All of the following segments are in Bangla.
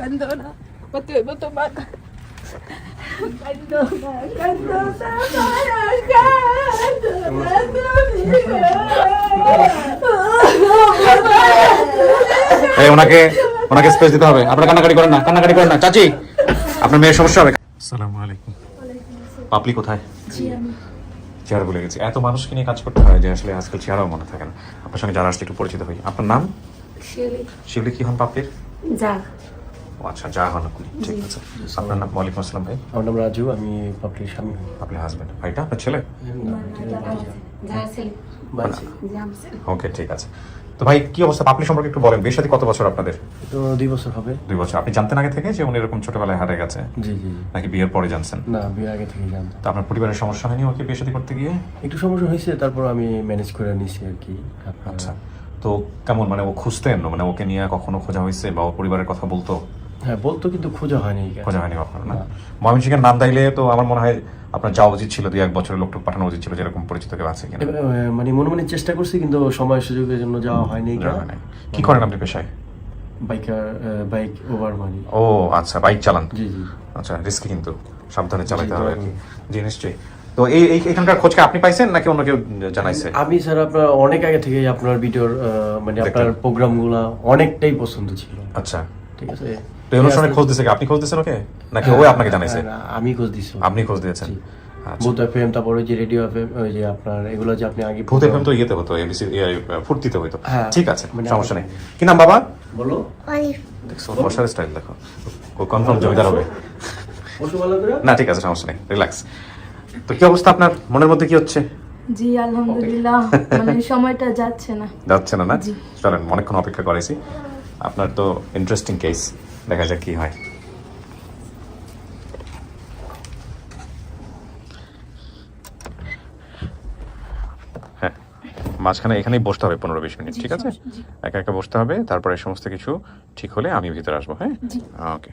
Kanto na. Patuloy mo tumak. Kanto na. Kanto na. এই ওনাকে স্পেস দিতে হবে। আপনারা কান্নাকাটি করেন না চাচি, আপনার মেয়ের সমস্যা হবে। আসসালামু আলাইকুম। পাপলি কোথায়? চেয়ার বলে গেছি। এত মানুষকে নিয়ে কাজ করতে হয় যে আসলে আজকাল চেয়ারও মনে থাকে না। আপনার সঙ্গে যারা আসছে একটু পরিচিত হই। আপনার নাম? শিউলি। কি হন পাপলির? যা। ও আচ্ছা, যা হন আপনি। ঠিক আছে। আপনার নাম? ওয়ালাইকুম আসসালাম ভাই। আমার নাম রাজু, আমি পাপলির স্বামী। আপনার হাজবেন্ড? ভাইটা আপনার ছেলে? ওকে, ঠিক আছে। তো ভাই কি অবস্থা পাপলি সম্পর্কে একটু বলেন। বিয়ের সাথে কত বছর আপনাদের? তো 2 বছর হবে। 2 বছর। আপনি জানতেন আগে থেকে যে উনি এরকম ছোটবেলায় হারিয়ে গেছে? জি জি। নাকি বিয়ের পরে জানছেন? না, বিয়ের আগে থেকেই জানতাম। তো আপনার পরিবারের সমস্যা হয়নি ওকে বিয়ে শাদী করতে গিয়ে? একটু সমস্যা হয়েছে, তারপর আমি ম্যানেজ করে নিছি আর কি। আচ্ছা, তো কেমন মানে ও খুঁজতেন, মানে ওকে নিয়ে কখনো খোঁজা হয়েছে বা ওর পরিবারের কথা বলতো? হ্যাঁ বলতো, কিন্তু খোঁজা হয়নি। খোঁজা হয়নি কখনো না? ময়মনসিংহের নাম দিলে তো আমার মনে হয় আপনার যাওয়া উচিত ছিল, 2-1 বছরের লোকটুক পাঠানো উচিত ছিল, যেরকম পরিচিত কেউ আছে কিনা। মানে মনে মনে চেষ্টা করছি, কিন্তু সময় সুযোগের জন্য যাওয়া হয়নি। কি করেন আপনি পেশায়? বাইক ওভার মানি। ও আচ্ছা, বাইক চালান? জি জি। আচ্ছা, রিস্কি, কিন্তু সাবধানে চালাতে হবে আর কি। জি নিশ্চয়ই। তো এইখানকার খোঁজকে আপনি পাইছেন নাকি অন্য কেউ জানাইছে? আমি স্যার আপনার অনেক আগে থেকে আপনার ভিডিওর মানে আপনার প্রোগ্রামগুলো অনেকটাই পছন্দ ছিল। আচ্ছা, ঠিক আছে। তো এই অনুষ্ঠানে খোঁজ দিছে আপনি খোঁজ দিয়েছেন ওকে নাকি ও আপনাকে জানাইছে? আমি খোঁজ দিছি। আপনি খোঁজ দিয়েছেন? ভূত এফএম, তারপরে যে রেডিও এফএম, ওই যে আপনার এগুলো যে আপনি আগে ভূত এফএম তো ইয়েতে হতো, এবিসি ফুর্তিতে হতো। হ্যাঁ, ঠিক আছে, সমস্যা নেই। কি নাম বাবা? বলো। দেখছো বসার স্টাইল দেখো, ও কনফার্ম জমিদার হবে না। ঠিক আছে, সমস্যা নেই, রিল্যাক্স। তো কি অবস্থা আপনার, মনের মধ্যে কি হচ্ছে? জি আলহামদুলিল্লাহ, মানে সময়টা যাচ্ছে না। না? চলেন, অনেকক্ষণ অপেক্ষা করেছি। আপনার তো ইন্টারেস্টিং কেস, দেখা যাক কি হয়। হ্যাঁ, মাঝখানে এখানেই বসতে হবে 15-20 মিনিট, ঠিক আছে? একা একা বসতে হবে, তারপরে সমস্ত কিছু ঠিক হলে আমি ভিতরে আসবো। হ্যাঁ, ওকে।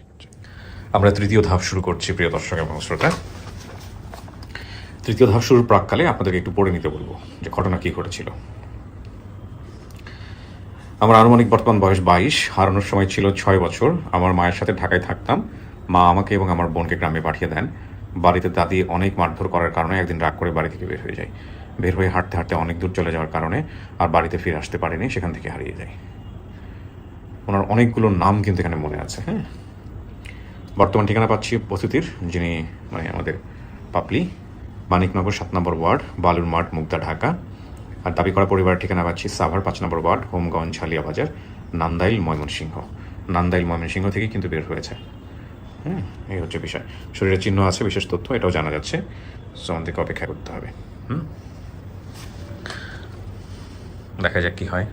আমরা তৃতীয় ধাপ শুরু করছি প্রিয় দর্শক এবং শ্রোতা। তৃতীয় ধাপ শুরুর প্রাককালে আপনাদেরকে একটু পড়ে নিতে বলবো যে ঘটনা কি ঘটেছিল। আমার আনুমানিক বর্তমান বয়স 22, হারানোর সময় ছিল 6 বছর। আমার মায়ের সাথে ঢাকায় থাকতাম। মা আমাকে এবং আমার বোনকে গ্রামে পাঠিয়ে দেন। বাড়িতে দাদি অনেক মারধর করার কারণে একদিন রাগ করে বাড়ি থেকে বের হয়ে যায়। বের হয়ে হাঁটতে হাঁটতে অনেক দূর চলে যাওয়ার কারণে আর বাড়িতে ফিরে আসতে পারেনি, সেখান থেকে হারিয়ে যায়। ওনার অনেকগুলো নাম কিন্তু এখানে মনে আছে। হ্যাঁ, বর্তমান ঠিকানা পাচ্ছি বস্তির, যিনি মানে আমাদের পাপলি, মানিকনগর 7 নম্বর ওয়ার্ড, বালুর মাঠ, মুগদা, ঢাকা। আর দাবি করা পরিবারের ঠিকানা পাচ্ছি সাভার 5 নম্বর ওয়ার্ড, হোমগঞ্জ, ঝালিয়া বাজার, নান্দাইল, ময়মনসিংহ থেকে কিন্তু বের হয়েছে। হ্যাঁ, এই হচ্ছে বিষয়। শরীরের চিহ্ন আছে, বিশেষ তথ্য এটাও জানা যাচ্ছে। সো আমাদেরকে অপেক্ষা করতে হবে। দেখা যাক কি হয়।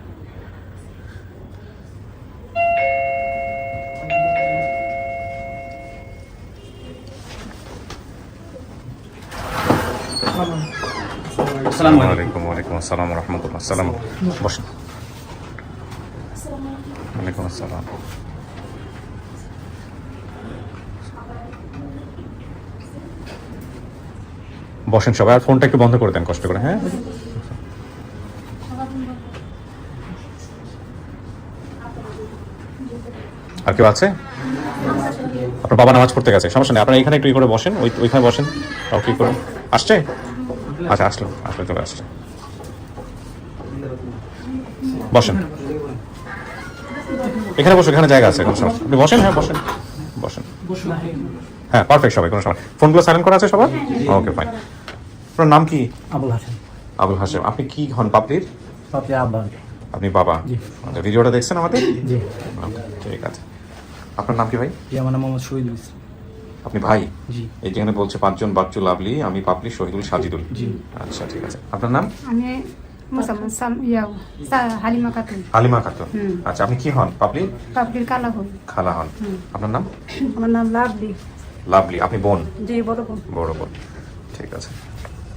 আসসালামু আলাইকুম। ওয়ালাইকুম আসসালাম রহমতুল্লাহ। সালাম, বসুন। ওয়ালাইকুম আসসালাম। বসেন সবাই, আর ফোনটা একটু বন্ধ করে দেন কষ্ট করে। হ্যাঁ, আর কেউ আছে? আপনার বাবা নামাজ পড়তে গেছে, সমস্যা নেই। আপনারা এখানে একটু করে বসেন, ওইখানে বসেন। কি করে আসছে? আচ্ছা, আসলে চলে আসছে। বসেন, এখানে বসুন, এখানে জায়গা আছে, কোনো সমস্যা। আপনি বসেন। হ্যাঁ, বসেন। হ্যাঁ, পারফেক্ট। সবাই কোনো সময় ফোনগুলো সাইলেন্ট করা আছে সবার? ওকে, ফাইন। আপনার নাম কি? আবুল হাসেম। আবুল হাসেম। আপনি কি হন পাপলির? আব্বা। আপনি বাবা? আচ্ছা, ভিডিওটা দেখছেন আমাদের? জি। ঠিক আছে। আপনার নাম কি ভাই? আমার নাম মোহাম্মদ শহীদুল ইসলাম। আপনি ভাই? জি। এই যেখানে বলছে 5 জন বাচ্চু লাভলি, আমি পাপলি, শহীদুল, সাজিদুল। জি। আচ্ছা, ঠিক আছে। আপনার নাম? আমি হালিমা খাতুন। হালিমা খাতুন। আচ্ছা, আপনি কি হন পাপলি? পাপড়ির কালা হল। খালা হন। আপনার নাম? আমার নাম লাভলি। লাভলি। আপনি বোন? জি, বড় বোন। বড় বোন। ঠিক আছে।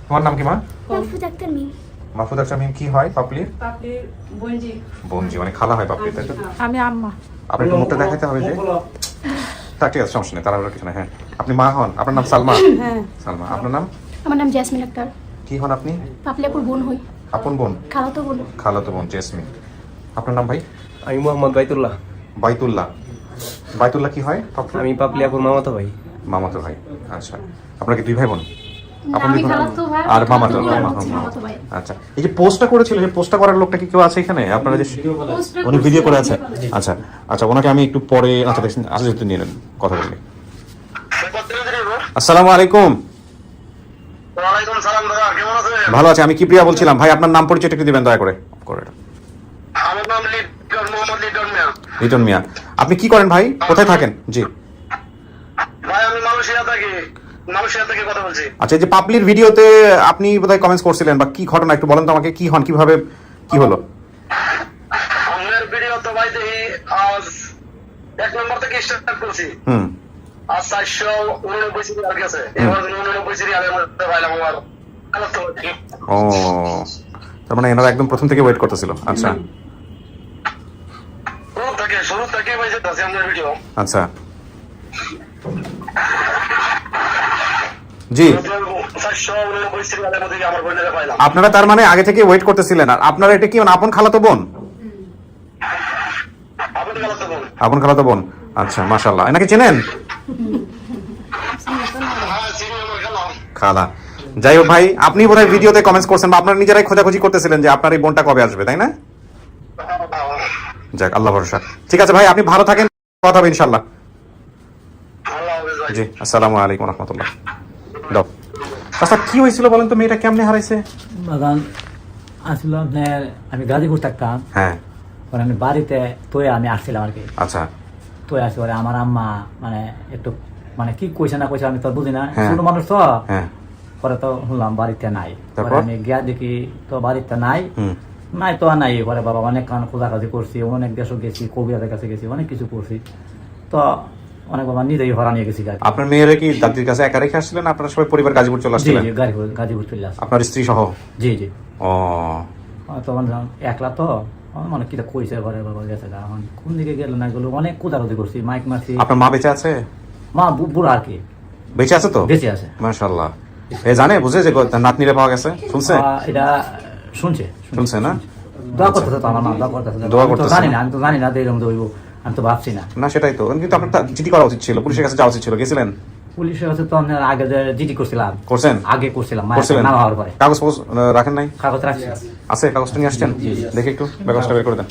তোমার নাম কি মা? মাহফুজ আক্তার মিম। মাহফুজ আক্তার মিম। কি হয় পাপলির? পাপড়ির বোনজি। বোনজি, মানে খালা হয় পাপলি, তাই তো? আমি আম্মা। আপনি একটু মুখটা দেখাতে হবে যে। তা ঠিক আছে, সমস্যা নেই, তার কিছু না। হ্যাঁ, আপনি মা হন। আপনার নাম সালমা? হ্যাঁ। সালমা। আপনার নাম? আমার নাম জেসমিন আক্তার। কি হন আপনি? পাপলিয়াপুর বোন হই। আপন বোন? খালাতো বোন। খালাতো বোন জেসমিন। আপনার নাম ভাই? আমি মোহাম্মদ বাইতুল্লাহ। বাইতুল্লাহ। বাইতুল্লাহ কি হয়? আমি পাপলিয়াপুর মামাতো ভাই। মামাতো ভাই। আচ্ছা, আপনার কি 2 ভাই বোন? আপন আমি দুই ভাই? খালাতো ভাই আর মামাতো মামাতো ভাই। আচ্ছা, এই যে পোস্টটা করেছিল, যে পোস্টটা করার লোকটা কি কেউ আছে এখানে? আপনারা যে উনি ভিডিও করে আছে? আচ্ছা আচ্ছা, ওনাকে আমি একটু পরে দেখছেন যেহেতু নিয়ে নেন, কথা বলি। আসসালামু আলাইকুম। ওয়ালাইকুম সালাম দাদা, কেমন আছেন? ভালো আছে। আমি কিপ্রিয়া বলছিলাম ভাই, আপনার নাম পরিচয়টা একটু দিবেন দয়া করে। আমার নাম মোহাম্মদ লিটন মিয়া। লিটন মিয়া, আপনি কি করেন ভাই? কোথায় থাকেন? জি ভাই আমি মালয়েশিয়া থেকে কথা বলছি। আচ্ছা, এই যে পাবলির ভিডিওতে আপনি বোধহয় কমেন্টস করছিলেন, বা কি ঘটনা একটু বলেন তো আমাকে, কি হন, কিভাবে কি হলো? আমার ভিডিও তো ভাই দেখি আজ 1 নম্বর থেকে স্টার্ট করছি। আজ 489 সিরিয়াল গেছে। এবার 89 সিরিয়ালের মধ্যে ভাইলাম আমার ও, তার মানে এনারা একদম প্রথম থেকে ওয়েট করতেছিল। আচ্ছা শুরু থেকে ভাই যেতেছি আমার ভিডিও। আচ্ছা জি, 489 সিরিয়ালের মধ্যে আমার বোনকে পাইলাম। আপনারা তার মানে আগে থেকে ওয়েট করতেছিলেন। আর আপনারা এটা কি মানে আপন খালাতো বোন? আপন খালাতো বোন। আচ্ছা, মাশাআল্লাহ। এনাকে চেনেন? খালা। যাই হোক ভাই, আপনি বোধহয় ভিডিওতে কমেন্টস করছেন, বা আপনারা নিজেরাই খোঁজাখুঁজি করতেছিলেন যে আপনার এই বোনটা কবে আসবে, তাই না? যাক, আল্লাহ ভরসা। ঠিক আছে ভাই, আপনি ভালো থাকেন, কথা হবে ইনশাআল্লাহ। জি, আসসালামু আলাইকুম রহমতুল্লাহ। দাও আচ্ছা, কি হয়েছিল বলেন তো, মেয়েটা কেমনে হারাইছে? বাগান আসলে আপনার আমি গাজীপুর থাকতাম। হ্যাঁ, পরে আমি বাড়িতে তোয়ে আমি আসছিলাম আর কি। আচ্ছা, তোয়ে আসি পরে আমার আম্মা মানে একটু মানে কি কইছে না কইছে আমি তো বুঝি না, হ্যাঁ। ছোট মানুষ তো। হ্যাঁ, পরে তো শুনলাম বাড়িতে নাই। তারপর? পরে আমি গিয়া দেখি তো বাড়িতে নাই। নাই তো আর নাই। পরে বাবা অনেক কান খোঁজাখাজি করছি, অনেক দেশও গেছি, কবিরাজের কাছে গেছি, অনেক কিছু করছি। তো অনেক বাবা নিজেই হরা নিয়ে গেছি। আপনার মেয়েরা কি দাদির কাছে একা রেখে আসছিলেন? আপনারা সবাই পরিবার গাজীপুর চলে জি আসছিলেন? জি, গাজীপুর চলে আসছি। আপনার স্ত্রী সহ? জি জি। ও, তখন একলা তো মানে কিটা কইছে ঘরে বাবা গেছে গা, এখন কোন দিকে গেল না গেল অনেক কোদাকুদি করছি, মাইক মারছি। আপনার মা বেঁচে আছে? মা বুড়া আর কি। বেঁচে আছে তো? বেঁচে আছে। মাশাআল্লাহ। এ জানে বুঝে যে নাতনিরে পাওয়া গেছে? শুনছে? এটা শুনছে না? দোয়া করতেছে তো আমার মা, দোয়া করতেছে। দোয়া আমি তো করতেছে। জানি না, আমি তো জানি না এরকম দইব, আমি তো ভাবছি না। না সেটাই তো, কিন্তু আপনার চিঠি করা উচিত ছিল, পুলিশের কাছে যাওয়া উচিত ছিল। গেছিলেন? পুলিশের কাছে তো আপনার আগে যে জিডি করছিলাম। করছেন? আগে করছিলাম, করছিলেন? নাম হওয়ার পরে। কাগজ রাখেন নাই? কাগজ রাখছি। আছে, কাগজটা নিয়ে আসছেন? দেখি একটু কাগজটা বের করে দেন।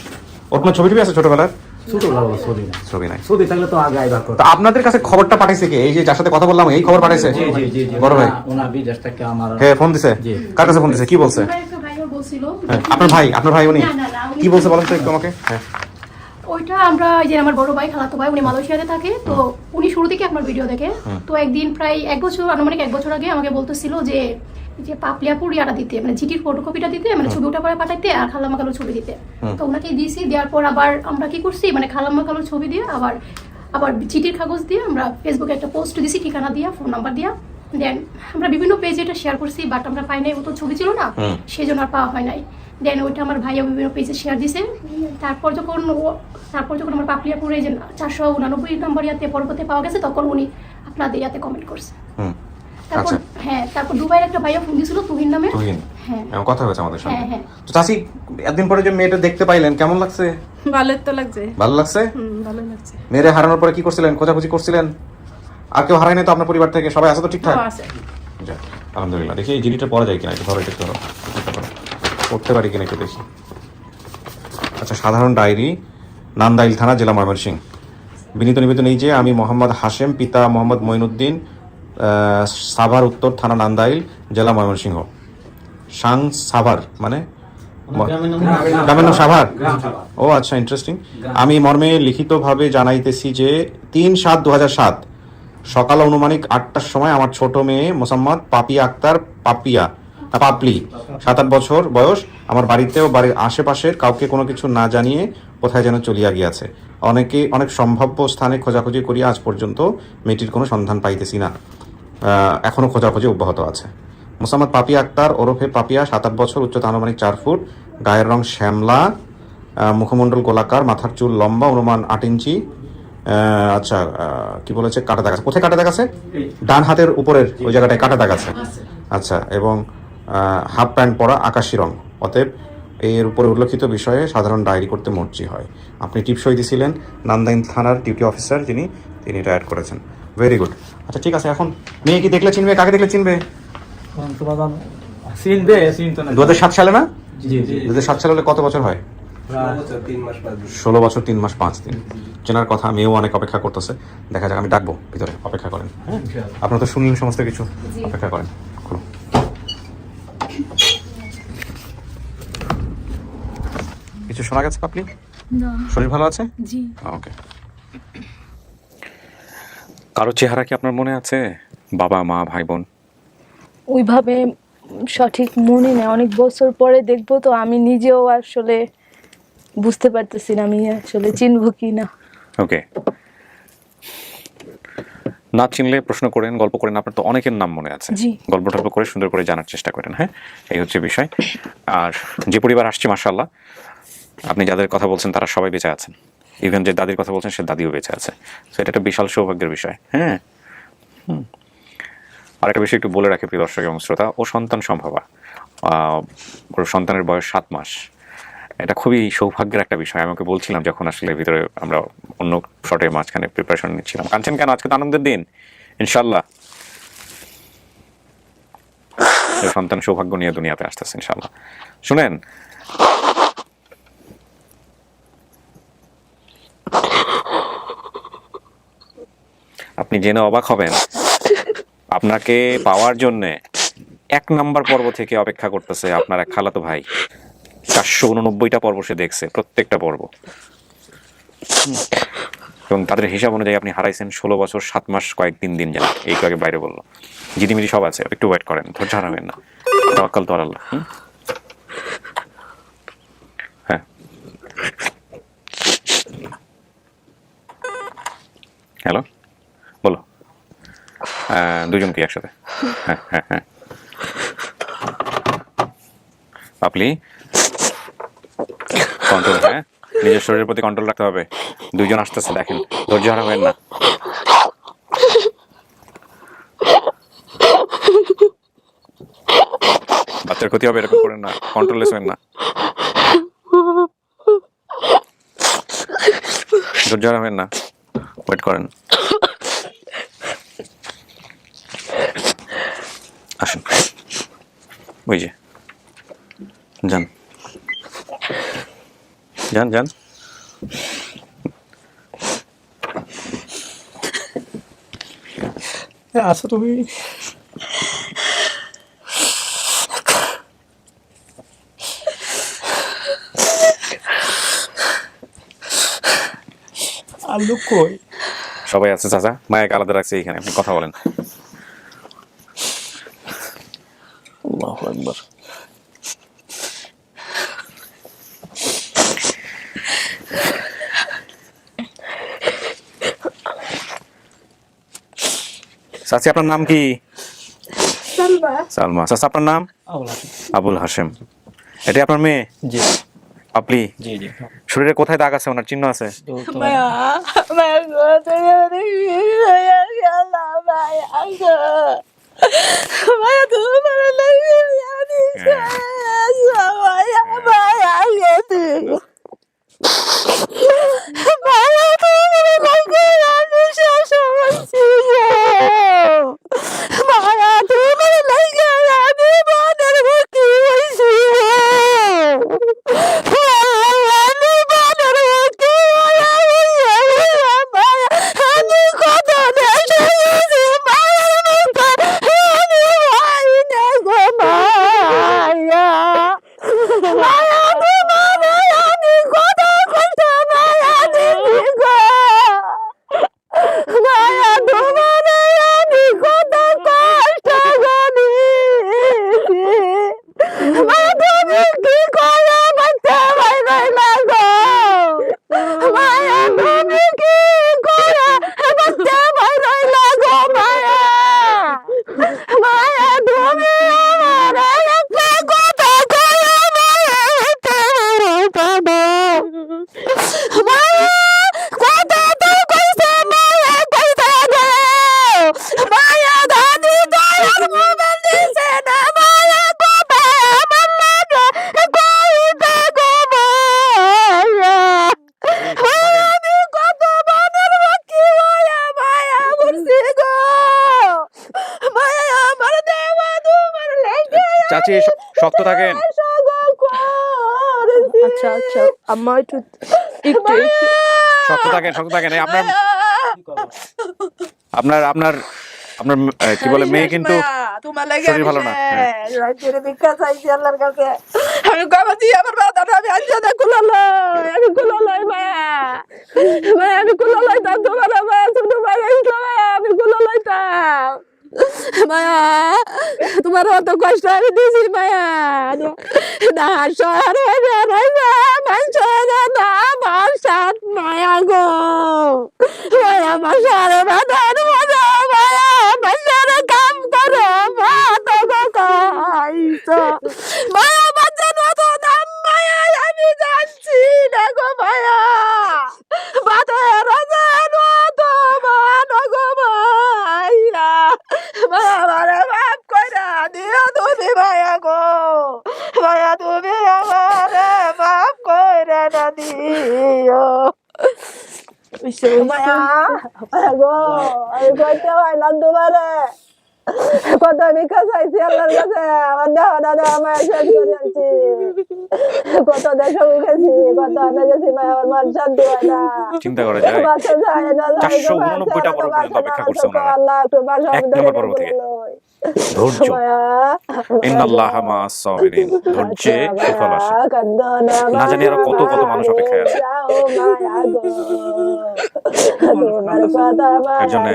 ওর কোনো ছবি টবি আছে ছোটবেলার? ছোটবেলা ছবি না। ছবি নাই? ছবি থাকলে তো আগে আইবার করতো। তো আপনাদের কাছে খবরটা পাঠাইছে কে? এই যে যার সাথে কথা বললাম, এই খবর পাঠাইছে? জি জি জি জি। বড় ভাই? ওনার বিদেশ থেকে আমার। হ্যাঁ, ফোন দিছে? জি। কার কাছে ফোন দিছে? কি বলছে? একটা ভাইও বলছিল। হ্যাঁ, আপনার ভাই উনি না, না, না, উনি কি বলছে বলেন তো একটু আমাকে। হ্যাঁ, ওইটা আমরা এই যে আমার বড় ভাই খালাতো ভাই উনি মালয়েশিয়াতে থাকে, তো উনি শুরু থেকে আপনার ভিডিও দেখে। তো একদিন প্রায় 1 বছর, আনুমানিক 1 বছর আগে আমাকে বলতেছিল যে পাপলিয়াপুর ইয়াটা দিতে, মানে জিটির ফটোকপিটা দিতে, মানে ছবি ওটা করে পাঠাইতে, আর খালাম্মা কালোর ছবি দিতে। তো ওনাকে দিয়েছি, দেওয়ার পর আবার আমরা কি করছি, মানে খালাম্মা কালোর ছবি দিয়ে আবার চিঠির কাগজ দিয়ে আমরা ফেসবুকে একটা পোস্ট দিছি, ঠিকানা দিয়া, ফোন নাম্বার দিয়া। দেন আমরা বিভিন্ন পেজে এটা শেয়ার করছি, বাট আমরা পাই নাই, ও তো ছবি ছিল না, সেই জন্য আর পাওয়া হয় নাই। দেন ওইটা আমার ভাইয়া বিভিন্ন পেজে শেয়ার দিছে। তারপর যখন আমার পাপলিয়াপুরে যে 489 নম্বর ইয়াতে পরবর্তী পাওয়া গেছে, তখন উনি আপনাদের ইয়াতে কমেন্ট করছে। তারপর হ্যাঁ, তারপর দুবাইয়ের একটা ভাইয়া ফোন দিয়েছিল তুহিন নামে। হ্যাঁ, এমন কথা হয়েছে আমাদের সাথে। হ্যাঁ। তো চাচি, একদিন পরে যে মেয়েটা দেখতে পাইলেন, কেমন লাগছে? ভালোই তো লাগছে। ভালো লাগছে? ভালো লাগছে। মেয়েরে হারানোর পরে কি করছিলেন? খোঁজাখুঁজি করছিলেন? আর কেউ হারায় নাই তো আপনার পরিবার থেকে? সবাই আছে তো ঠিকঠাক? আছে। যাক, আলহামদুলিল্লাহ। দেখি এই জিনিসটা পড়া যায় কিনা, একটু ধরো, একটু পড়তে পারি কিনা একটু দেখি। আচ্ছা, সাধারণ ডায়েরি, নান্দাইল থানা, জেলা ময়মনসিংহ। বিনীত নিবেদন এই যে, আমি মোহাম্মদ হাশেম, পিতা মোহাম্মদ মঈনুদ্দিন, সাভার উত্তর থানা, নান্দাইল, জেলা ময়মনসিংহ। সাং সাভার মানে গ্রামের নাম সাভার? ও আচ্ছা, ইন্টারেস্টিং। আমি মর্মে লিখিতভাবে জানাইতেছি যে 3/7/2007 সকাল অনুমানিক 8টার সময় আমার ছোট মেয়ে মোসাম্মদ পাপিয়া আক্তার পাপলি 7-8 বছর বয়স আমার বাড়িতে ও বাড়ির আশেপাশের কাউকে কোনো কিছু না জানিয়ে কোথায় যেন চলিয়া গিয়াছে। অনেক সম্ভাব্য স্থানে খোঁজাখুঁজি করিয়া আজ পর্যন্ত মেয়েটির কোনো সন্ধান পাইতেছি না। এখনও খোঁজাখুঁজি অব্যাহত আছে। মোসাম্মদ পাপিয়া আক্তার ওরফে পাপিয়া, 7-8 বছর, উচ্চতা আনুমানিক 4 ফুট, গায়ের রং শ্যামলা, মুখমণ্ডল গোলাকার, মাথার চুল লম্বা, অনুমান 8 ইঞ্চি। আচ্ছা, কি বলেছে? কাটা দাগ আছে। কোথায় কাটা দাগ আছে? ডান হাতের উপরের ওই জায়গাটায় কাটা দাগ আছে। আচ্ছা, এবং হাফ প্যান্ট পরা, আকাশি রং। অতএব এর উপরে উল্লেখিত বিষয়ে সাধারণ ডায়েরি করতে মর্জি হয়। আপনি টিপসই দিয়েছিলেন নান্দাইল থানার ডিউটি অফিসার তিনি এটা অ্যাড করেছেন। Very good. আচ্ছা ঠিক আছে, এখন মেয়ে কি দেখলে চিনবে, কাকে দেখলে চিনবে? চিনবে, চিনতো না। 2007 সালে না? জি জি। 2007 সালে হলে কত বছর হয়? 16 বছর 3 মাস 5 দিন। চেনার কথা, মেয়েও অনেক অপেক্ষা করতেছে। দেখা যাক, আমি ডাকবো ভিতরে, অপেক্ষা করেন। হ্যাঁ, আপনারা তো শুনলেন সমস্ত কিছু, অপেক্ষা করেন। খুলুন। কিছু শোনা গেছে পাপলি? না। শরীর ভালো আছে? জি। ওকে। কারো চেহারা কি আপনার মনে আছে? বাবা, মা, ভাই, বোন? ওইভাবে সঠিক মনে নেই, অনেক বছর পরে দেখবো তো আমি নিজেও আসলে বুঝতে পারতেছি না আমি আসলে চিনবো কি না। ওকে, না চিনলে প্রশ্ন করেন, গল্প করেন, আপনার তো অনেকের নাম মনে আছে। জি। গল্প টল্প করে সুন্দর করে জানার চেষ্টা করেন। হ্যাঁ, এই হচ্ছে বিষয়। আর যে পরিবার আসছে মাশাআল্লাহ, আপনি যাদের কথা বলছেন তারা সবাই বেঁচে আছেন। ইভেন যে দাদির কথা বলছেন সে দাদিও বেঁচে আছে। তো এটা একটা বিশাল সৌভাগ্যের বিষয়। হ্যাঁ, আর একটা বিষয় একটু বলে রাখি প্রিয় দর্শক এবং শ্রোতা, ও সন্তান সম্ভবা। ওর সন্তানের বয়স 7 মাস। এটা খুবই সৌভাগ্যের একটা বিষয়। আমাকে বলছিলাম যখন আসলে ভিতরে আমরা অন্য শটের মাঝখানে প্রিপারেশন নিচ্ছিলাম, কাঁদছেন কেন? আজকে তো আনন্দের দিন, ইনশাল্লাহ সন্তান সৌভাগ্য নিয়ে দুনিয়াতে আসতেছে ইনশাল্লাহ। শুনেন, আপনি জেনে অবাক হবেন, আপনাকে পাওয়ার জন্যে 1 নাম্বার পর্ব থেকে অপেক্ষা করতেছে আপনার এক খালাতো ভাই। 489টা পর্ব সে দেখছে, প্রত্যেকটা পর্ব। এবং তাদের হিসাব অনুযায়ী আপনি হারাইছেন 16 বছর 7 মাস কয়েকদিন দিন যেন। এই আগে বাইরে বললো, জিদিমিদি সব আছে, একটু ওয়েট করেন, ধৈর্য হারাবেন না। তাওয়াক্কাল তো আল্লাহ। হ্যাঁ, হ্যালো, বলো। দুজন কি একসাথে? হ্যাঁ হ্যাঁ হ্যাঁ। আপনি কন্ট্রোল, হ্যাঁ, নিজের শরীরের প্রতি কন্ট্রোল রাখতে হবে। 2 জন আসতেছে, দেখেন, ধৈর্য হারাবেন না। বাচ্চার ক্ষতি হবে, এরকম করেন না, কন্ট্রোললেস হবেন না। ধৈর্য হারাবেন না, ওয়েট করেন। আসেন, ওই যে যান যান যান। আচ্ছা, তুমি আর লোক কই? সবাই আছে চাচা, মায়াকে আলাদা রাখছে এখানে, আপনি কথা বলেন। আল্লাহু আকবার। চাচি, আপনার নাম কি? সালমা। সালমা। চাচা, আপনার নাম? আবুল হাশেম। এটাই আপনার মেয়ে? জি। আপনি? জি জি। শরীরে কোথায় দাগ আছে, ওনার চিহ্ন আছে? মায়া মায়া গো, তুমি অনেক মায়া গেলা মায়া গো, মায়া তুমি মারা লাগে জানি মায়া মায়া গেছে মায়া তুমি লাগে আমি শাশুড়ি ছিল মায়া তুমি লাগে আমি মনের ভক্তি হয়েছিল আমি মনের ভক্তি আমি কত দেশে গেছি মায়ের মুখে আমি ভাই না গো মায়া মায়া তোমার আমি কত কষ্ট মায়া দিদি গো চাচি শক্ত থাকেন। আচ্ছা আচ্ছা আম্মা একটু একটু শক্ত থাকেন, শক্ত থাকেন। এই আপনার আপনার আপনার আপনার কি বলে মেয়ে কিন্তু তোমার লাগে শরীর ভালো না। হ্যাঁ। রাজ্যের ভিক্ষা চাইছি আল্লাহর কাছে। আমি কামাচ্ছি আমার বাতাটা আমি আনসাদা কুলালয়, আমি কুলালয় মায়া মায়া, আমি কুলালয় তাম তোমার মায়া, ছোট মায়া ইসলাম মায়া, আমি কুলালয় তাম মায়া, তোমার অত কষ্ট আমি দিছি মায়া। না শহর হইবে রইবে মাংস না আমার সাথ মায়া গো মায়া, মাসারে বাদার মজা মায়া, মাসারে কাম করো ভাত গো খাইছো মায়া, বাচ্চা নত দাম মায়া, আমি জানছি না গো মায়া, বাতের রাজান নত মান গো মায়া, মায়া আমারে মাফ কইরা দিও তুমি মায়া গো মায়া, তুমি আমারে মাফ কইরা না দিও মায়া, মায়া গো আমি কইতে পাইলাম তোমারে কত ভিক্ষা চাইছি আল্লাহর কাছে, আমার দেহ দাদা আমার শেষ করে আনছি, কত দেশে গেছি, কত আনে গেছি মায়া, আমার মন শান্তি হয় না, চিন্তা করা যায়। বাচ্চা যায় না, 489টা পর্ব পর্যন্ত অপেক্ষা করছে ওনারা। আল্লাহ একটু বাসা এক নম্বর পর্ব থেকে। ধৈর্য, ইন্নাল্লাহা মা'আস সাবিরিন, ধৈর্যে সুফল আসে। না জানি আরো কত কত মানুষ অপেক্ষায় আছে এর জন্য।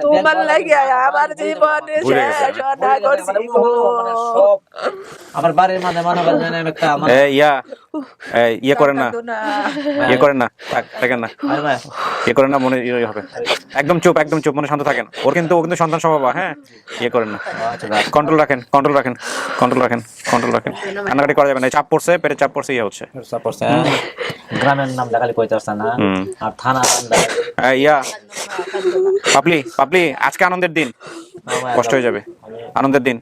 তোমার লাগে আমার জীবনে শেষ না করছি আমার বাড়ির মানে মনে করেন একটা ইয়ে করেন না, ইয়ে করেন না, থাকেন না, ইয়ে করেন না, মনে ইয়ে হবে। একদম চুপ, একদম চুপ, মনে শান্ত থাকেন। ও কিন্তু সন্তান স্বভাব, হ্যাঁ, ইয়ে করেন না, কন্ট্রোল রাখেন, কন্ট্রোল রাখেন, কন্ট্রোল রাখেন, কন্ট্রোল রাখেন। কান্নাকাটি করা যাবে না, চাপ পড়ছে, পেটে চাপ পড়ছে, ইয়ে হচ্ছে। গ্রামের নাম দেখালি কইতে আসছে না, আর থানা পাপলি, পাপলি, আজকে আনন্দের দিন, কষ্ট হয়ে যাবে, আনন্দের দিন।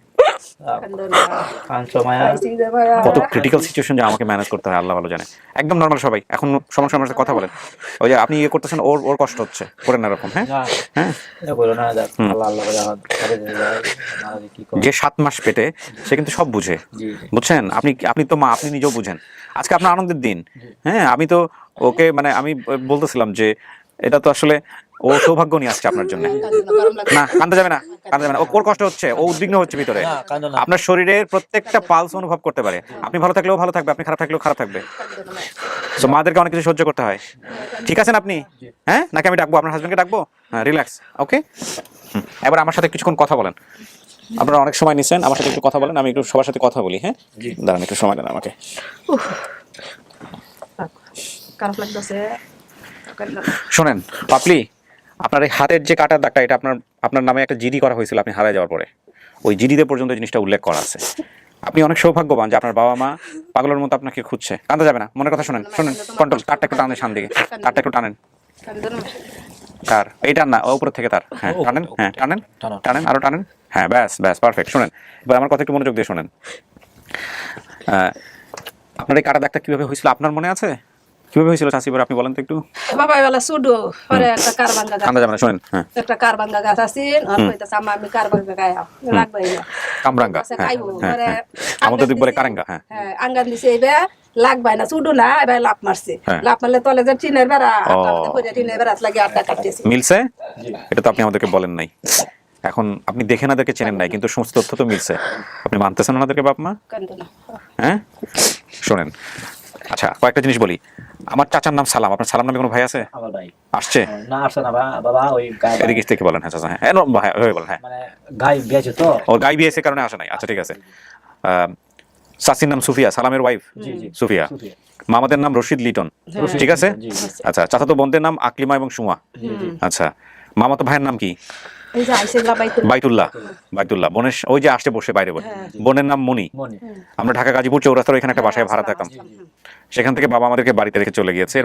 কত ক্রিটিক্যাল সিচুয়েশন যে আমাকে ম্যানেজ করতে হয় আল্লাহ ভালো জানে। একদম নর্মাল সবাই, এখন সমস্যা আমার সাথে কথা বলেন। ওই যে আপনি ইয়ে করতেছেন, ওর কষ্ট হচ্ছে, করেন না এরকম। হ্যাঁ হ্যাঁ, যে 7 মাস পেটে, সে কিন্তু সব বুঝে, বুঝছেন? আপনি তো মা, আপনি নিজেও বুঝেন। আজকে আপনার আনন্দের দিন। হ্যাঁ, আমি তো ওকে মানে আমি বলতেছিলাম যে এটা তো আসলে ও সৌভাগ্য নিয়ে আসছে আপনার জন্য। না, কাঁদতে যাবে না, কাঁদতে যাবে না। ওর কষ্ট হচ্ছে, ও উদ্বিগ্ন হচ্ছে ভিতরে। আপনার শরীরের প্রত্যেকটা পালস অনুভব করতে পারে। আপনি ভালো থাকলেও ভালো থাকবে, আপনি খারাপ থাকলেও খারাপ থাকবে। তো মাদেরকে অনেক কিছু সহ্য করতে হয়। ঠিক আছেন আপনি? হ্যাঁ, নাকি আমি ডাকবো আপনার হাজবেন্ডকে? ডাকবো? হ্যাঁ, রিল্যাক্স, ওকে। এবার আমার সাথে কিছুক্ষণ কথা বলেন। আপনারা অনেক সময় নিছেন, আমার সাথে একটু কথা বলেন। আমি একটু সবার সাথে কথা বলি। হ্যাঁ, দাঁড়ান, একটু সময় দেন আমাকে। শোনেন পাপলি, আপনার এই হাতের যে কাটার দাগটা, এটা আপনার নামে একটা জিডি করা হয়েছিল আপনি হারায় যাওয়ার পরে। ওই জিডিতে পর্যন্ত জিনিসটা উল্লেখ করা আছে। আপনি অনেক সৌভাগ্যবান যে আপনার বাবা মা পাগলের মতো আপনাকে খুঁজছে। কাঁদা যাবে না, মনের কথা শোনেন, শোনেন, কন্ট্রোল। তারটা একটু টানেন, সামনে দিকে তারটা একটু টানেন। তার এইটার না, উপর থেকে তার। হ্যাঁ, টানেন, হ্যাঁ, টানেন, টানেন, আরো টানেন। হ্যাঁ, ব্যাস ব্যাস, পারফেক্ট। শোনেন, এবার আমার কথা একটু মনোযোগ দিয়ে শোনেন। আপনার এই কাটা দাগটা কিভাবে হয়েছিল আপনার মনে আছে? কিভাবে হয়েছিল চাচি, এবার আপনি বলেন তো একটু। বাবা বেলা সুডো পরে একটা কার ভাঙ্গা গাছ, কান্দা যাবে না, শোনেন। হ্যাঁ, একটা কার ভাঙ্গা গাছ আছে, আর কইতাছে আমি কার ভাঙ্গা গায়া লাগবে না, কামরাঙ্গা। হ্যাঁ হ্যাঁ, আমাদের দিক বলে কারেঙ্গা। হ্যাঁ হ্যাঁ, আঙ্গান দিছে এবে লাগবে না, সুডো না, এবার লাভ মারছে, লাভ মারলে তলে যে টিনের বেড়া, টিনের বেড়া লাগে আটটা কাটতেছে। মিলছে? এটা তো আপনি আমাদেরকে বলেন নাই। এখন আপনি দেখে না দেখে চেনেন নাই, কিন্তু সমস্ত তথ্য তো মিলছে। আপনি মানতেছেন ওনাদেরকে বাপ মা? হ্যাঁ, শোনেন, আচ্ছা কয়েকটা জিনিস বলি। আমার চাচার নাম সালাম। আপনার সালাম নামে কোনো ভাই আছে? আমার ভাই আসছে না, আসছে না বাবা, ওই এদিকে থেকে বলেন। হ্যাঁ চাচা, হ্যাঁ ভাই বলেন। হ্যাঁ, মানে গাই বিয়েছে তো, ওর গাই বিয়েছে কারণে আসে নাই। আচ্ছা ঠিক আছে। চাচির নাম সুফিয়া, সালামের ওয়াইফ সুফিয়া। মামাদের নাম রশিদ লিটন, ঠিক আছে। আচ্ছা, চাচাতো বোনদের নাম আকলিমা এবং সুমা। আচ্ছা, মামাতো ভাইয়ের নাম কি? বাইতুল্লাহ। বাইতুল্লাহ। বোনের ওই যে আসতে বসে বাইরে বলে, বোনের নাম মনি। আমরা ঢাকা গাজীপুর চৌরাস্তার ওইখানে একটা বাসায় ভাড়া থাকতাম। সেখান থেকে বাবা আমাদেরকে বাড়িতে রেখে চলে গিয়েছে।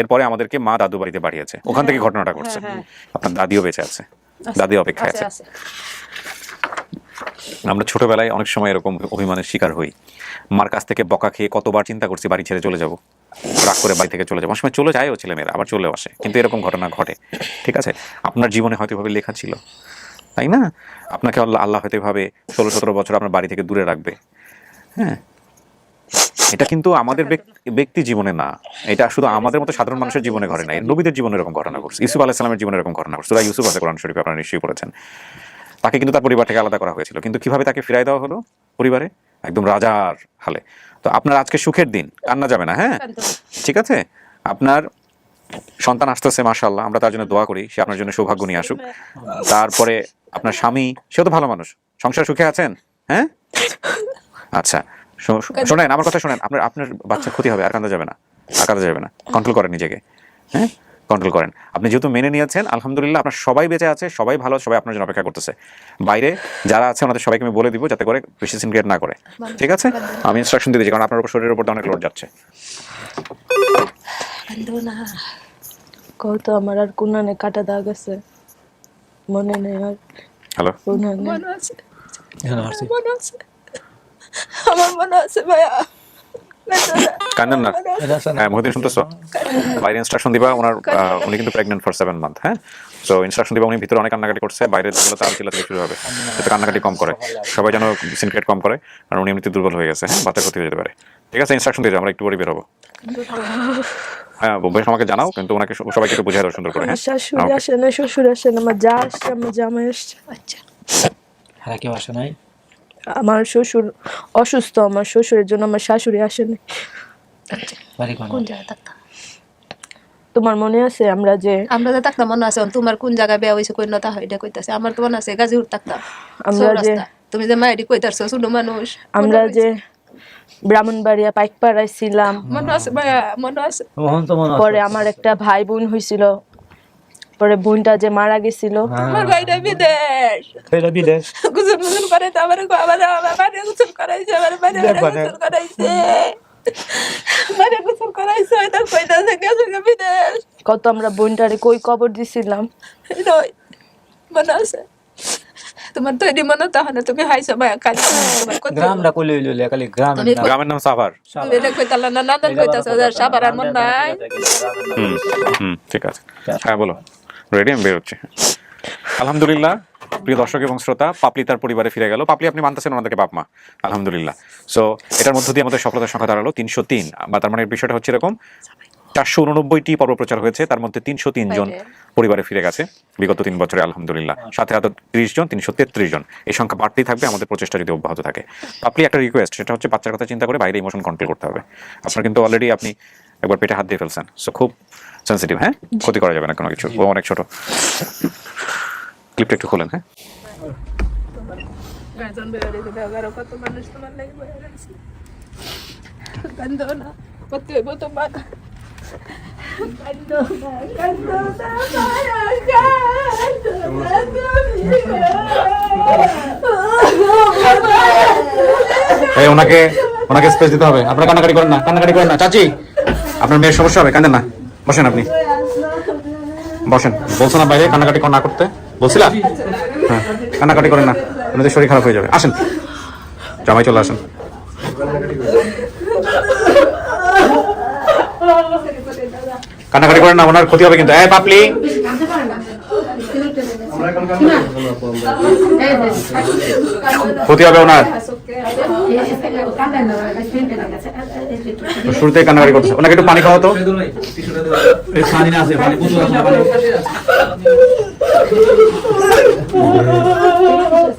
এরপরে আমাদেরকে মা দাদু বাড়িতে পাঠিয়েছে। ওখান থেকে ঘটনাটা ঘটছে। আপনার দাদিও বেঁচে আছে, দাদি অপেক্ষায় আছে। আমরা ছোটবেলায় অনেক সময় এরকম অভিমানের শিকার হই। মার কাছ থেকে বকা খেয়ে কতবার চিন্তা করছি বাড়ি ছেড়ে চলে যাব, রাগ করে বাড়ি থেকে চলে যাবো। অনেক সময় চলে যায়ও ছেলেমেয়েরা, আবার চলেও আসে, কিন্তু এরকম ঘটনা ঘটে। ঠিক আছে, আপনার জীবনে হয়তো এভাবে লেখা ছিল, তাই না? আপনাকে আল্লাহ হয়তো এভাবে 16-17 বছর আপনার বাড়ি থেকে দূরে রাখবে। হ্যাঁ, এটা কিন্তু আমাদের ব্যক্তি জীবনে না, এটা শুধু আমাদের মতো সাধারণ মানুষের জীবনে ঘটে না, নবীদের জীবনে এরকম ঘটনা ঘটছে, ইউসুফ আলাইহিস সালামের জীবনে এরকম ঘটনা ঘটছে। সূরা ইউসুফ আছে কোরআন শরীফে, আপনারা নিশ্চয়ই পড়েছেন। তাকে কিন্তু তার পরিবার থেকে আলাদা করা হয়েছিল, কিন্তু কিভাবে তাকে ফিরাই দেওয়া হলো পরিবারে? একদম রাজার হালে। তো আপনার আজকে সুখের দিন, কান্না যাবে না। হ্যাঁ, ঠিক আছে, আপনার সন্তান আসতেছে, মাশাআল্লাহ, আমরা তার জন্য দোয়া করি, সে আপনার জন্য সৌভাগ্য নিয়ে আসুক। তারপরে আপনার স্বামী, সেও তো ভালো মানুষ, সংসার সুখে আছেন। হ্যাঁ, আচ্ছা শোনেন আমার কথা, শোনেন, আপনার বাচ্চার ক্ষতি হবে, আর কাঁদা যাবে না, আর কাঁদা যাবে না, কন্ট্রোল করেন নিজেকে। হ্যাঁ, কন্ট্রোল করেন। আপনি যেহেতু মেনে নিয়েছেন, আলহামদুলিল্লাহ, আপনার সবাই বেঁচে আছে, সবাই ভালো, সবাই আপনার জন্য অপেক্ষা করতেছে। বাইরে যারা আছে ওনাদের সবাইকে আমি বলে দিব যাতে করে বেশি সিন ক্রিয়েট না করে। ঠিক আছে, আমি ইনস্ট্রাকশন দিয়ে দিচ্ছি, কারণ আপনার উপর শরীরের উপর অনেক লোড যাচ্ছে। কত আমার আর কোনানে কাটা দাগ আছে, মনে নেই আর। হ্যালো, মনে আছে, মনে আছে, আমার মনে আছে ভাইয়া। কান্দেন না। হ্যাঁ মহিউদ্দিন, শুনতেছো? বাইরে ইনস্ট্রাকশন দিবা, ওনার উনি কিন্তু প্রেগনেন্ট ফর 7 মান্থ। হ্যাঁ, সো ইনস্ট্রাকশন দিবা, উনি ভিতরে অনেক কান্নাকাটি করছে, বাইরে যেগুলো তার চিল্লা থেকে শুরু হবে, যাতে কান্নাকাটি কম করে, সবাই যেন সিনক্রেট কম করে, কারণ উনি এমনিতে দুর্বল হয়ে গেছে। হ্যাঁ, বাচ্চা ক্ষতি হয়ে যেতে পারে। ঠিক আছে, ইনস্ট্রাকশন দিয়ে আমরা একটু পরে বের হবো। হ্যাঁ, বেশ আমাকে জানাও, কিন্তু ওনাকে সবাইকে একটু বুঝিয়ে দাও সুন্দর করে। হ্যাঁ, শাশুড়ি আসে না, শ্বশুর আসে না, আমার যা আসছে, আমার জামাই আসছে। আচ্ছা, হ্যাঁ, কেউ আসে নাই। আমার শ্বশুর অসুস্থ, আমার শ্বশুরের জন্য আমার শাশুড়ি আসেনি। বাড়ি কোন? কোন জায়গায় থাকতাম তোমার মনে আছে আমরা যে থাকতাম? মনে আছে? তোমার কোন জায়গায় বিয়া হয়েছে, কই নতা হয় এটা কইতাছে। আমার তো মনে আছে গাজীপুর থাকতাম, আমরা যে তুমি যে মাইডি কইতাছো, শুনো মানুষ, আমরা যে ব্রাহ্মণবাড়িয়া পাইকপাড়ায় ছিলাম, মনে আছে ভাইয়া? মনে আছে? পরে আমার একটা ভাই বোন হয়েছিল, পরে বোনটা যে মারা গেছিল, আমার ভাইটা বিদেশ, বিদেশ গুজুন করে তো আমার বাইরে গুজুন করাইছে, আমার বাইরে গুজুন করাইছে, বাইরে গুজুন করাইছে, এটা কইতাছে গেছে বিদেশ। কত আমরা বোনটারে কই কবর দিছিলাম। মনে আছে? তোমার তৈরি মনে তখন তুমি হাইছো ভাইয়া, কালি তোমার কত গ্রামটা কইলে হইলো খালি গ্রাম। গ্রামের নাম সাভার। তুমি এটা কইতালা না, নান্দন কইতাছো সাবার আর মন নাই। ঠিক আছে, হ্যাঁ বলো। রেডি, আমি বের হচ্ছি। আলহামদুলিল্লাহ, প্রিয় দর্শক এবং শ্রোতা, পাপলি তার পরিবারে ফিরে গেল। পাপলি, আপনি মানতেছেন ওনাদেরকে বাপ মা, আলহামদুলিল্লাহ। সো এটার মধ্য দিয়ে আমাদের সফলতার সংখ্যা দাঁড়ালো 303। বা তার মানে বিষয়টা হচ্ছে এরকম, 489টি পর্ব প্রচার হয়েছে, তার মধ্যে 303 জন পরিবারে ফিরে গেছে বিগত 3 বছরে, আলহামদুলিল্লাহ। সাথে আরো 30 জন, 333 জন। এই সংখ্যা বাড়তেই থাকবে আমাদের প্রচেষ্টা যদি অব্যাহত থাকে। পাপলি, একটা রিকোয়েস্ট, সেটা হচ্ছে বাচ্চার কথা চিন্তা করে বাইরে ইমোশন কন্ট্রোল করতে হবে। আপনার কিন্তু অলরেডি আপনি একবার পেটে হাত দিয়ে ফেলছেন, সো খুব সেন্সিটিভ। হ্যাঁ, ক্ষতি করা যাবে না কোনো কিছু, ও অনেক ছোট। ক্লিপটা একটু খোলেন। হ্যাঁ, কত মানুষ তোমার লাগে বয়ে গেছে, কান্দো না, কত হইব তোমার, কান্দো না, কান্দো না মায়া, এই ওনাকে স্পেস দিতে হবে। আপনারা কান্নাকাটি করেন না, কান্নাকাটি করেন না। চাচি, আপনার মেয়ের সমস্যা হবে, কাঁদেন না, বসেন। আপনি বসেন। বলছো না বাইরে কান্নাকাটি না করতে, বলছিলাম? হ্যাঁ, কান্নাকাটি করেন না, আপনাদের শরীর খারাপ হয়ে যাবে। আসেন, জামাই চলে আসেন। কান্নাকাটি করেন না, ওনার ক্ষতি হবে কিন্তু। এই পাপলি, ক্ষতি হবে ওনার। শুরুতে কান্নাকাটি করতেছে, ওনাকে একটু পানি খাওয়া তো।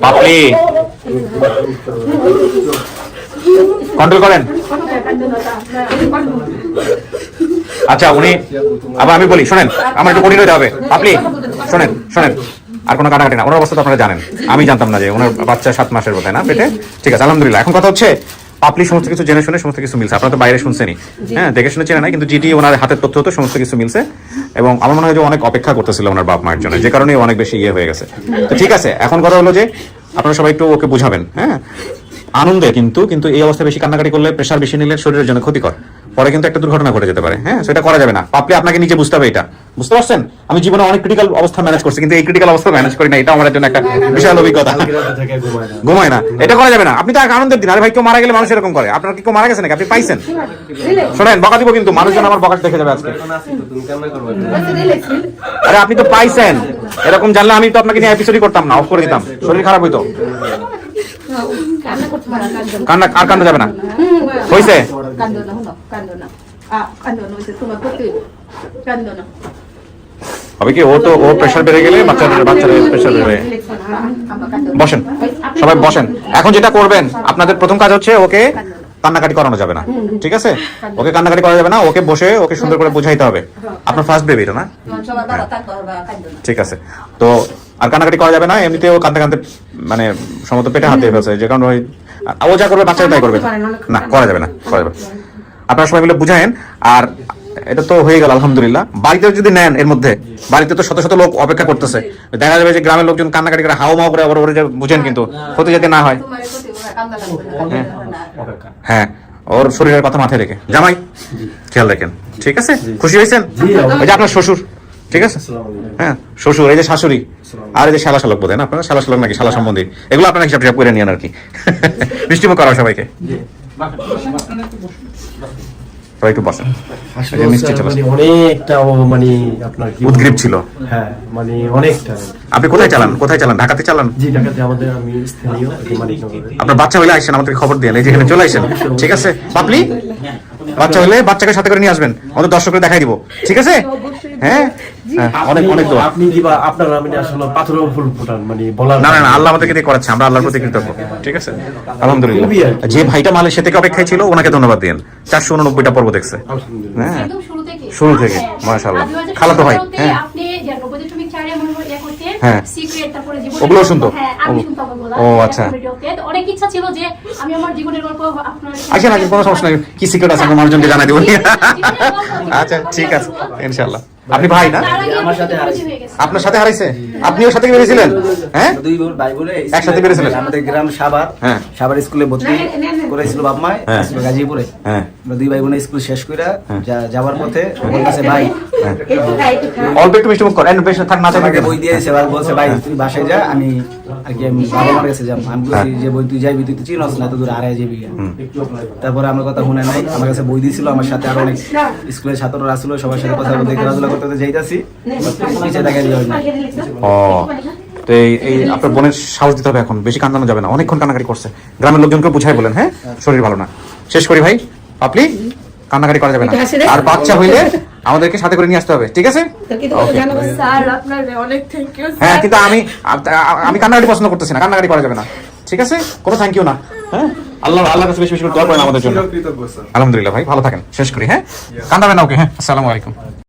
পাপলি, কন্ট্রোল করেন। আচ্ছা, উনি আবার আমি বলি, শোনেন, আমার একটু কঠিন হতে হবে। পাপলি, শোনেন, আর কোনো কাটাকাটি না। ওনার অবস্থা তো আপনারা জানেন, আমি জানতাম না যে ওনার বাচ্চা 7 মাসের বোধহয় না পেটে। ঠিক আছে, আলহামদুলিল্লাহ। এখন কথা হচ্ছে, পাপলি সমস্ত কিছু জেনে শুনে সমস্ত কিছু মিলছে। আপনারা তো বাইরে শুনছেনই, হ্যাঁ, দেখে শুনে চেনে নাই, কিন্তু যেটি ওনার হাতের তথ্য হতো সমস্ত কিছু মিলছে। এবং আমার মনে হয় যে অনেক অপেক্ষা করতেছিল ওনার বাপ মায়ের জন্য, যে কারণে অনেক বেশি হয়ে গেছে। তো ঠিক আছে, এখন কথা হলো যে আপনারা সবাই একটু ওকে বুঝাবেন। হ্যাঁ, আনন্দে, কিন্তু এই অবস্থায় বেশি কান্নাকাটি করলে, প্রেশার বেশি নিলে শরীরের জন্য ক্ষতিকর। পরে কিন্তু একটা দুর্ঘটনা ঘটে যেতে পারে। হ্যাঁ, সেটা করা যাবে না। পাপলি আপনাকে নিজে বুঝতে হবে এটা, বুঝতে পারছেন? আমি জীবনে অনেক ক্রিটিক্যাল অবস্থা ম্যানেজ করছি, কিন্তু এই ক্রিটিক্যাল অবস্থা ম্যানেজ করি না। এটা আমার জন্য একটা বিশাল অভিজ্ঞতা। কালকে রাতে থেকে ঘুমায় না। ঘুমায় না, এটা করা যাবে না। আপনি তো আনন্দের দিন। আরে ভাই, কেউ মারা গেলে মানুষ এরকম করে। আপনার কি কেউ মারা গেছে নাকি? আপনি পাইছেন? শোনেন, বকা দিব কিন্তু, মানুষজন আমার বকা দেখে যাবে আজকে। এখন আছি তো, তুমি কান্না করবে। আরে আপনি তো পাইছেন, এরকম জানলে আমি তো আপনাকে নিয়ে এপিসোডই করতাম না, অফ করে দিতাম। শরীর খারাপ হইতো। কান্না আর কান্না যাবে না, হইছে? হবে কি, ও প্রেশার বেড়ে গেলে বাচ্চাদের প্রেশার বেড়ে। বসেন, সবাই বসেন। এখন যেটা করবেন, আপনাদের প্রথম কাজ হচ্ছে ওকে কান্নাকাটি করানো যাবে না, ঠিক আছে? ওকে কান্নাকাটি করা যাবে না, ওকে বসে ওকে সুন্দর করে বোঝাইতে হবে। আপনার ফার্স্ট বেবি এটা না? ঠিক আছে, তো আর কান্নাকাটি করা যাবে না। এমনিতেও কাঁদতে কাঁদতে মানে সম্ভবত পেটে হাত দিয়ে ফেলছে, যে কারণে ও যা করবে বাচ্চারা তাই করবে। না, করা যাবে না, করা যাবে। আপনারা সবাই মিলে বুঝায়েন। আর এটা তো হয়ে গেল আলহামদুলিল্লাহ। বাড়িতে যদি নেন, এর মধ্যে বাড়িতে তো শত শত লোক অপেক্ষা করতেছে। দেখা যাবে যে গ্রামের লোকজন কান্নাকাটি করে হাও মাও করে আবার ওরে বুঝেন, কিন্তু ক্ষতি যাতে না হয়। হ্যাঁ, ওর শরীরের কথা মাথায় রেখে জামাই খেয়াল রাখেন, ঠিক আছে? খুশি হয়েছেন? ওই যে আপনার শ্বশুর, ঠিক আছে? হ্যাঁ, শ্বশুর, এই যে শাশুড়ি, আর এই যে শালা শালক বোধ হয় না আপনারা? শালা শালক নাকি শালা সম্বন্ধী, এগুলো আপনারা হিসাব টিসাব করে নিয়েন আর কি। মিষ্টিমুখ করা সবাইকে। সবাই একটু বসেন। অনেকটা মানে আপনার উদ্গ্রীব ছিল। হ্যাঁ, মানে অনেকটা। আপনি কোথায় চালান? কোথায় চালান? ঢাকাতে চালান? জি, ঢাকাতে আমাদের, আমি স্থানীয় মানিকনগরে। আপনার বাচ্চা হইলে আসেন, আমাদেরকে খবর দিয়ে, এই যে এখানে চলে আসেন, ঠিক আছে? পাপলি, বাচ্চা হইলে বাচ্চাকে সাথে করে নিয়ে আসবেন, আমাদের দর্শকদের দেখাই দিব, ঠিক আছে? হ্যাঁ, অনেক অনেক দোয়া। আপনি দিবা, আপনার মানে আসলে পাথরের ফুল ফুটান, মানে বলার না না না, আল্লাহ আমাদেরকে দিয়ে করাচ্ছে, আমরা আল্লাহর প্রতি কৃতজ্ঞ, ঠিক আছে? আলহামদুলিল্লাহ। যে ভাইটা মালয়েশিয়া থেকে অপেক্ষায় ছিল, ওনাকে ধন্যবাদ দিন। 489টা পর্ব দেখছে। হ্যাঁ, একদম শুরু থেকে। শুরু থেকে, মাশাআল্লাহ। খালাতো ভাই, হ্যাঁ, আপনি যে 90.4 মনে হয় ইয়া করতেন, হ্যাঁ, সিক্রেট, তারপরে জীবনের ওগুলো শুনতো? হ্যাঁ, আমি শুনতাম ওগুলো। ও আচ্ছা। তো অনেক ইচ্ছা ছিল যে আমি আমার জীবনের গল্প আপনার আসেন আসেন, কোনো সমস্যা নেই। কি সিক্রেট আছে মানুষজনকে জানাই দিব। আচ্ছা, ঠিক আছে, ইনশাআল্লাহ। আপনি ভাই না? আমার সাথে হারাইছে। আপনার সাথে হারাইছে? আপনিও সাথে বেরিয়েছিলেন? হ্যাঁ, দুই ভাই বোনে একসাথে বেরিয়েছিলেন? আমাদের গ্রাম সাভার, হ্যাঁ, সাভার স্কুলে ভর্তি করেছিল বাপ মা, হ্যাঁ, ছিল গাজীপুরে। হ্যাঁ, আমরা দুই ভাই বোনে স্কুল শেষ করে যাওয়ার পথে বলতেছে ভাই, অল্প একটু মিষ্টি মুখ করেন, বেশ থাক না চাই। আমাকে বই দিয়েছে, এবার বলছে ভাই তুই বাসায় যা, আমি আর কি আমি বাবা মার কাছে যাবো। আমি বলছি যে বই তুই যাইবি, তুই তো চিনস না, এত দূরে আড়াই যাবি। তারপরে আমার কথা শুনে নাই, আমার কাছে বই দিয়েছিল, আমার সাথে আরো অনেক স্কুলের ছাত্ররা আসলো, সবার সাথে কথা বলতে খেলাধুলা করতে যাইতাছি, পিছিয়ে দেখা যাবে না। ও, তো এই আপনার বোনের সাহস দিতে হবে, এখন বেশি কান্দানো যাবে না। অনেকক্ষণ কান্নাকাটি করছে, গ্রামের লোকজনকে বুঝাই বলেন। হ্যাঁ, শরীর ভালো না। শেষ করি ভাই, আপনি কান্নাকাটি করা যাবে না। আর বাচ্চা হইলে আমাদেরকে সাথে করে নিয়ে আসতে হবে, ঠিক আছে? স্যার আপনার অনেক থ্যাংক ইউ। হ্যাঁ, কিন্তু আমি কান্নাকাটি পছন্দ করতেছি না, কান্নাকাটি করা যাবে না, ঠিক আছে? কোনো থ্যাংক ইউ না। হ্যাঁ, আল্লাহর কাছে বেশি বেশি করে দোয়া করেন আমাদের জন্য। আলহামদুলিল্লাহ ভাই, ভালো থাকেন। শেষ করি, হ্যাঁ, কান্দাবেন না। ওকে, হ্যাঁ, আসসালামু আলাইকুম।